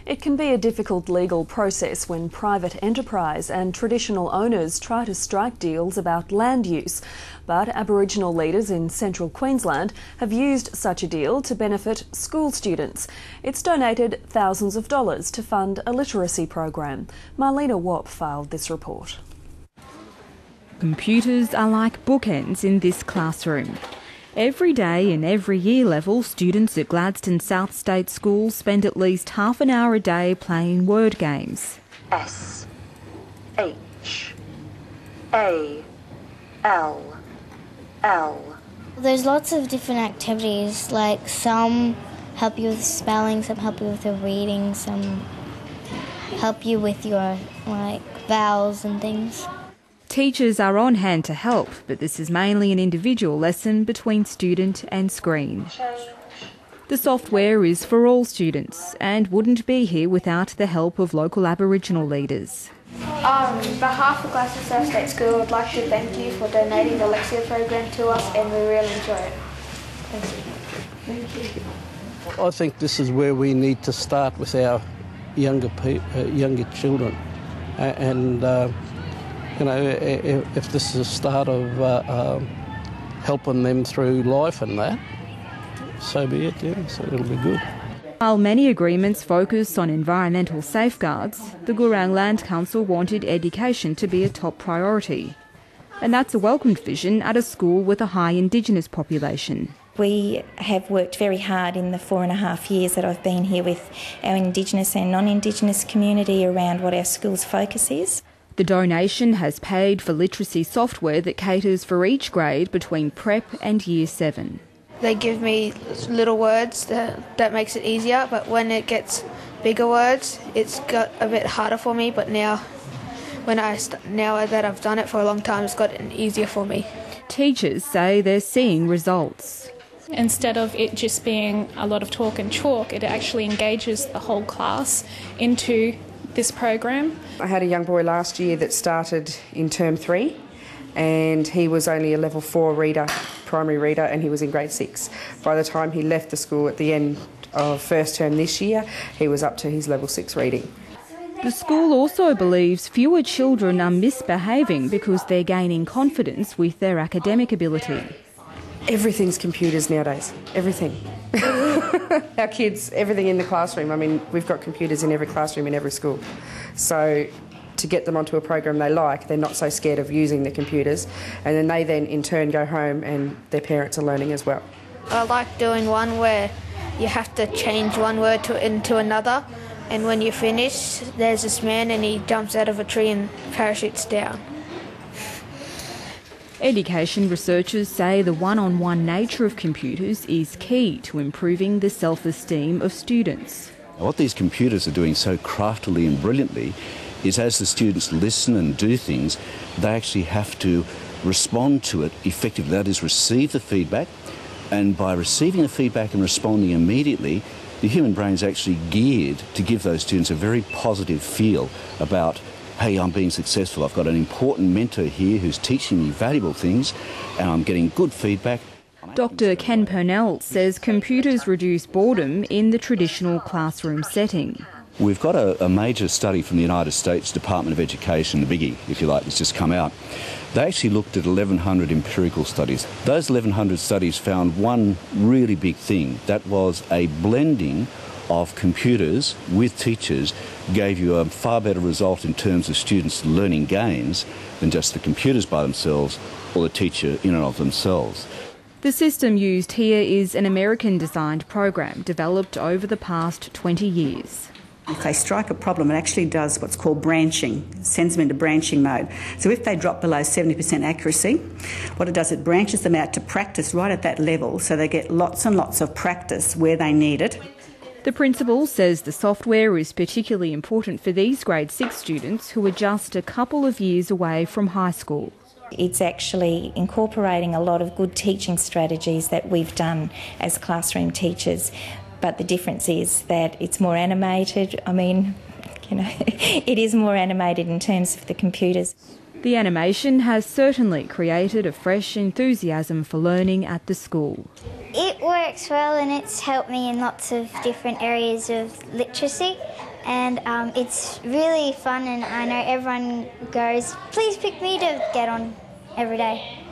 It can be a difficult legal process when private enterprise and traditional owners try to strike deals about land use. But Aboriginal leaders in central Queensland have used such a deal to benefit school students. It's donated thousands of dollars to fund a literacy program. Marlena Wopp filed this report. Computers are like bookends in this classroom. Every day in every year level, students at Gladstone South State School spend at least half an hour a day playing word games. S, H, A, L, L. There's lots of different activities, like some help you with spelling, some help you with the reading, some help you with your vowels and things. Teachers are on hand to help, but this is mainly an individual lesson between student and screen. The software is for all students and wouldn't be here without the help of local Aboriginal leaders. On behalf of Gladstone South State School, I'd like to thank you for donating the Lexia program to us, and we really enjoy it. Thank you. I think this is where we need to start with our younger children, and if this is a start of helping them through life and that, so be it, yeah, so it'll be good. While many agreements focus on environmental safeguards, the Gurang Land Council wanted education to be a top priority. And that's a welcomed vision at a school with a high Indigenous population. We have worked very hard in the 4.5 years that I've been here with our Indigenous and non-Indigenous community around what our school's focus is. The donation has paid for literacy software that caters for each grade between Prep and Year 7. They give me little words that makes it easier, but when it gets bigger words, it's got a bit harder for me. But now that I've done it for a long time, it's gotten easier for me. Teachers say they're seeing results. Instead of it just being a lot of talk and chalk, it actually engages the whole class into this program. I had a young boy last year that started in term 3 and he was only a level 4 reader, primary reader, and he was in grade 6. By the time he left the school at the end of first term this year, he was up to his level 6 reading. The school also believes fewer children are misbehaving because they're gaining confidence with their academic ability. Everything's computers nowadays, everything. Our kids, everything in the classroom. I mean, we've got computers in every classroom in every school. So to get them onto a program they like, they're not so scared of using the computers, and then they in turn go home and their parents are learning as well. I like doing one where you have to change one word into another, and when you finish, there's this man and he jumps out of a tree and parachutes down. Education researchers say the one-on-one nature of computers is key to improving the self-esteem of students. What these computers are doing so craftily and brilliantly is as the students listen and do things, they actually have to respond to it effectively. That is, receive the feedback, and by receiving the feedback and responding immediately, the human brain is actually geared to give those students a very positive feel about, hey, I'm being successful, I've got an important mentor here who's teaching me valuable things and I'm getting good feedback. Dr. Ken Purnell says computers reduce boredom in the traditional classroom setting. We've got a major study from the United States Department of Education, the biggie, if you like, that's just come out. They actually looked at 1,100 empirical studies. Those 1,100 studies found one really big thing. That was a blending of computers with teachers gave you a far better result in terms of students learning gains than just the computers by themselves or the teacher in and of themselves. The system used here is an American-designed program developed over the past 20 years. If they strike a problem, it actually does what's called branching, sends them into branching mode. So if they drop below 70% accuracy, what it does, it branches them out to practice right at that level, so they get lots and lots of practice where they need it. The principal says the software is particularly important for these grade 6 students who are just a couple of years away from high school. It's actually incorporating a lot of good teaching strategies that we've done as classroom teachers, but the difference is that it's more animated. I mean, it is more animated in terms of the computers. The animation has certainly created a fresh enthusiasm for learning at the school. It works well and it's helped me in lots of different areas of literacy, and it's really fun, and I know everyone goes, please pick me to get on every day.